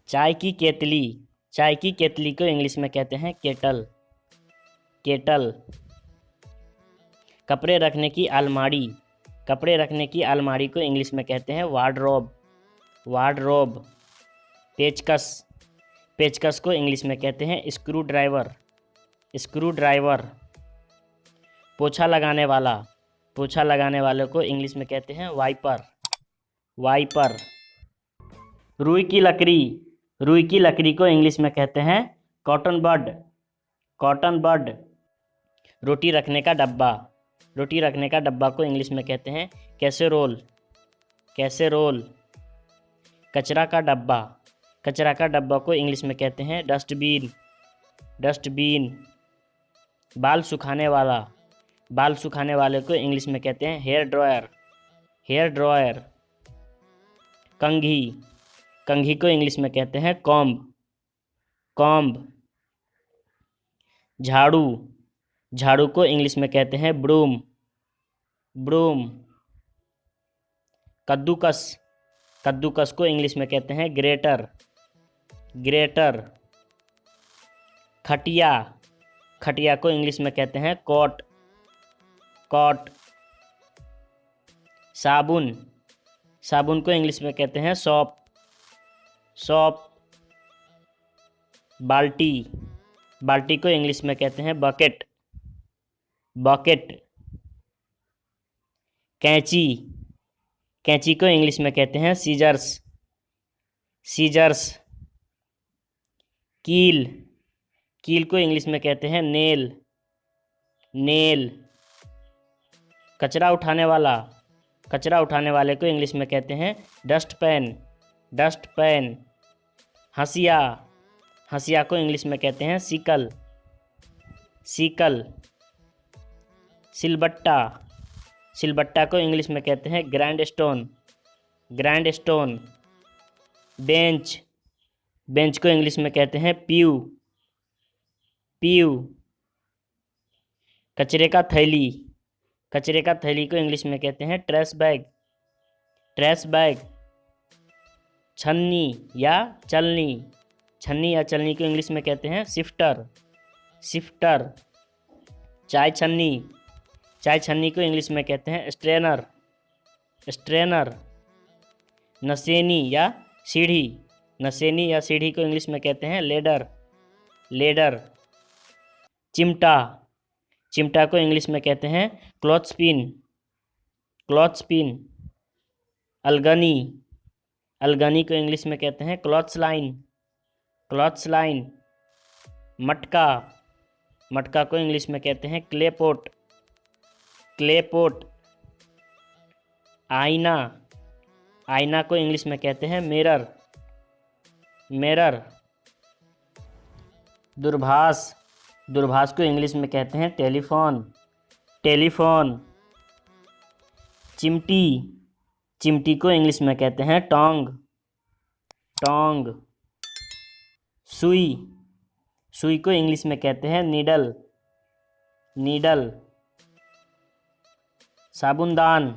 चाय की केतली, चाय की केतली को इंग्लिश में कहते हैं केटल, केटल। कपड़े रखने की अलमारी, कपड़े रखने की अलमारी को इंग्लिश में कहते हैं वार्डरोब, वार्डरोब। पेचकस, पेचकस को इंग्लिश में कहते हैं स्क्रू ड्राइवर, स्क्रू ड्राइवर। पोछा लगाने वाला, पोछा लगाने वाले को इंग्लिश में कहते हैं वाइपर, वाइपर। रुई की लकड़ी, रुई की लकड़ी को इंग्लिश में कहते हैं कॉटन बड, कॉटन बड। रोटी रखने का डब्बा, रोटी रखने का डब्बा को इंग्लिश में कहते हैं कैसेरोल, कैसेरोल। कचरा का डब्बा, कचरा का डब्बा को इंग्लिश में कहते हैं डस्टबिन, डस्टबिन। बाल सुखाने वाला, बाल सुखाने वाले को इंग्लिश में कहते हैं हेयर ड्रायर, हेयर ड्रायर। कंघी, कंघी को इंग्लिश में कहते हैं कॉम्ब, कॉम्ब। झाड़ू, झाड़ू को इंग्लिश में कहते हैं ब्रूम, ब्रूम। कद्दूकस, कद्दूकस को इंग्लिश में कहते हैं ग्रेटर, ग्रेटर। खटिया, खटिया को इंग्लिश में कहते हैं कॉट, कॉट। साबुन, साबुन को इंग्लिश में कहते हैं सॉप, सॉप। बाल्टी, बाल्टी को इंग्लिश में कहते हैं बकेट, बकेट। कैंची, कैंची को इंग्लिश में कहते हैं सीजर्स, सीजर्स। कील, कील को इंग्लिश में कहते हैं नेल, नेल। कचरा उठाने वाला, कचरा उठाने वाले को इंग्लिश में कहते हैं डस्टपैन, डस्टपैन। हंसिया, हंसिया को इंग्लिश में कहते हैं सिकल, सिकल। सिलबट्टा, सिलबट्टा को इंग्लिश में कहते हैं grand stone, grand stone. Bench, bench को इंग्लिश में कहते हैं प्यू, प्यू। कचरे का थैली, कचरे का थैली को इंग्लिश में कहते हैं ट्रैश बैग, ट्रैश बैग। छन्नी या चलनी, छन्नी या चलनी को इंग्लिश में कहते हैं सिफ्टर, सिफ्टर। चाय छन्नी, चाय छन्नी को इंग्लिश में कहते हैं स्ट्रेनर, स्ट्रेनर। नसेनी या सीढ़ी, नसेनी या सीढ़ी को इंग्लिश में कहते हैं लेडर, लेडर। चिमटा, चिमटा को इंग्लिश में कहते हैं क्लॉथस्पिन, क्लॉथस्पिन। अलगनी, अलगनी को इंग्लिश में कहते हैं क्लॉथ्स लाइन, क्लॉथ्स लाइन। मटका, मटका को इंग्लिश में कहते हैं क्ले पॉट, क्ले पॉट। आईना, आईना को इंग्लिश में कहते हैं मिरर, मिरर। दूरभाष, दूरभाष को इंग्लिश में कहते हैं टेलीफोन, टेलीफोन। चिमटी, चिमटी को इंग्लिश में कहते हैं टोंग, टोंग। सुई, सुई को इंग्लिश में कहते हैं नीडल, नीडल। साबुनदान,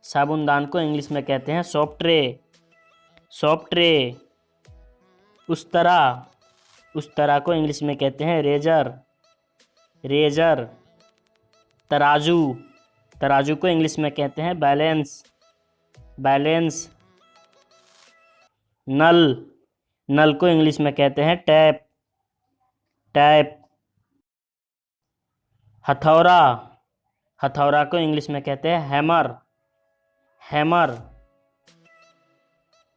साबुनदान को इंग्लिश में कहते हैं सोप ट्रे, सोप ट्रे। उस्तरा, उस्तरा को इंग्लिश में कहते हैं रेजर, रेजर। तराजू, तराजू को इंग्लिश में कहते हैं बैलेंस, बैलेंस। नल, नल को इंग्लिश में कहते हैं टैप, टैप। हथौड़ा, हथौड़ा को इंग्लिश में कहते हैं हैमर, हैमर।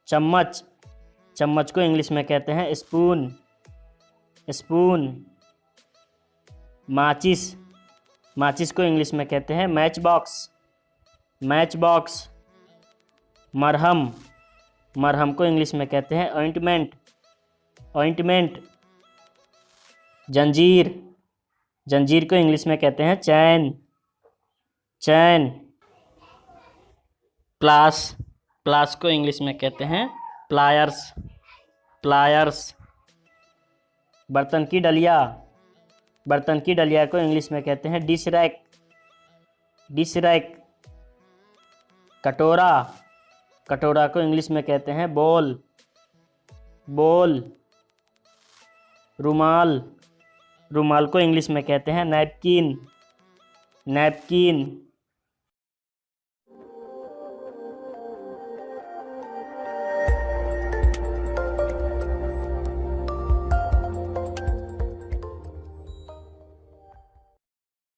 चम्मच, चम्मच को इंग्लिश में कहते हैं स्पून, स्पून। माचिस, माचिस को इंग्लिश में कहते हैं मैच बॉक्स, मैच बॉक्स। मरहम, मरहम को इंग्लिश में कहते हैं ऑइंटमेंट, ऑइंटमेंट। जंजीर, जंजीर को इंग्लिश में कहते हैं चैन, चैन। प्लास, प्लास को इंग्लिश में कहते हैं प्लायर्स, प्लायर्स। बर्तन की डलिया, बर्तन की डलिया को इंग्लिश में कहते हैं डिश रैक, डिश रैक। कटोरा, कटोरा को इंग्लिश में कहते हैं बोल, बॉल, रुमाल, रुमाल को इंग्लिश में कहते हैं नैपकिन, नैपकिन।